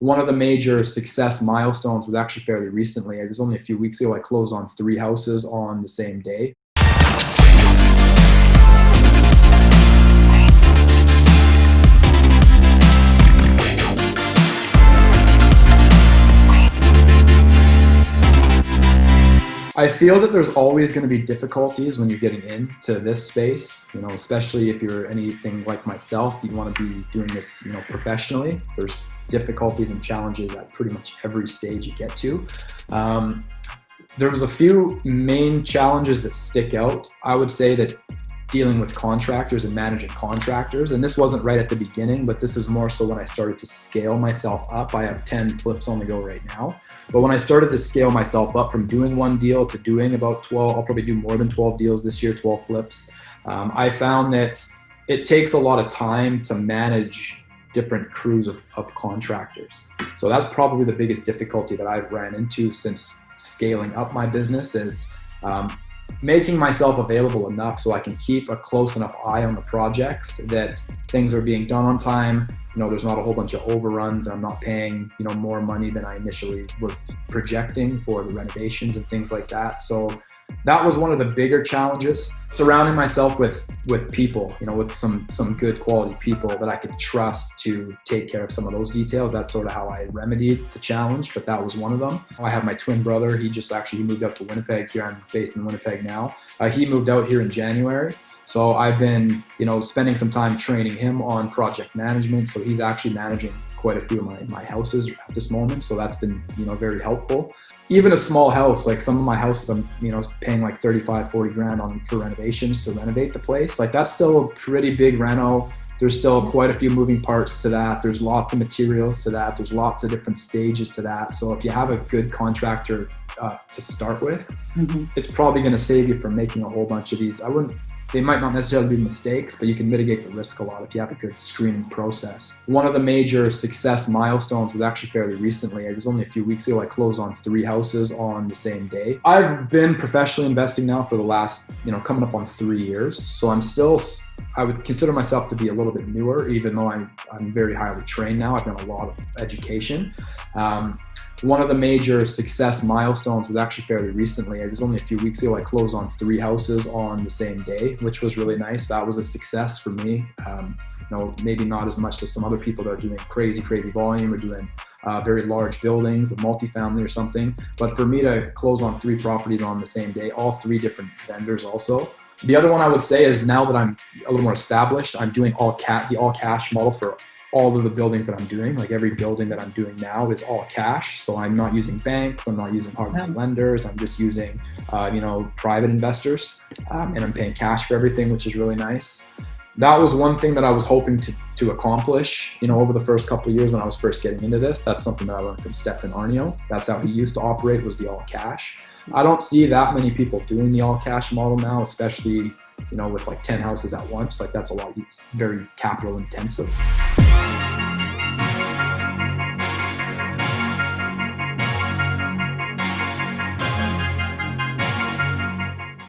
One of the major success milestones was actually fairly recently. It was only a few weeks ago. I closed on 3 houses on the same day. I feel that there's always going to be difficulties when you're getting into this space, especially if you're anything like myself, you want to be doing this, professionally. There's difficulties and challenges at pretty much every stage you get to. There was a few main challenges that stick out. I would say that dealing with contractors and managing contractors, and this wasn't right at the beginning, but this is more so when I started to scale myself up. I have 10 flips on the go right now, but when I started to scale myself up from doing 1 deal to doing about 12, I'll probably do more than 12 deals this year, 12 flips. I found that it takes a lot of time to manage different crews of contractors. So that's probably the biggest difficulty that I've ran into since scaling up my business is making myself available enough so I can keep a close enough eye on the projects that things are being done on time. There's not a whole bunch of overruns, and I'm not paying, more money than I initially was projecting for the renovations and things like that. So that was one of the bigger challenges. Surrounding myself with people, with some good quality people that I could trust to take care of some of those details. That's sort of how I remedied the challenge, but that was one of them. I have my twin brother. He moved up to Winnipeg here. I'm based in Winnipeg now. He moved out here in January. So I've been, spending some time training him on project management. So he's actually managing quite a few of my houses at this moment. So that's been, very helpful. Even a small house, like some of my houses, I'm, paying like 35, 40 grand for renovations to renovate the place. Like that's still a pretty big reno. There's still quite a few moving parts to that. There's lots of materials to that. There's lots of different stages to that. So if you have a good contractor to start with, it's probably going to save you from making a whole bunch of these. They might not necessarily be mistakes, but you can mitigate the risk a lot if you have a good screening process. One of the major success milestones was actually fairly recently. It was only a few weeks ago. I closed on 3 houses on the same day. I've been professionally investing now for the last, coming up on 3 years. So I would consider myself to be a little bit newer, even though I'm very highly trained now. I've done a lot of education. One of the major success milestones was actually fairly recently. It was only a few weeks ago. I closed on 3 houses on the same day, which was really nice. That was a success for me. Maybe not as much as some other people that are doing crazy volume or doing very large buildings, a multifamily or something. But for me to close on 3 properties on the same day, all 3 different vendors also. The other one I would say is now that I'm a little more established, I'm doing the all cash model for all of the buildings that I'm doing. Like every building that I'm doing now is all cash. So I'm not using banks. I'm not using hard money lenders. I'm just using, private investors, and I'm paying cash for everything, which is really nice. That was one thing that I was hoping to accomplish, over the first couple of years when I was first getting into this. That's something that I learned from Stefan Aarnio. That's how he used to operate, was the all cash. I don't see that many people doing the all cash model now, especially, with like 10 houses at once. Like that's a lot. It's very capital intensive.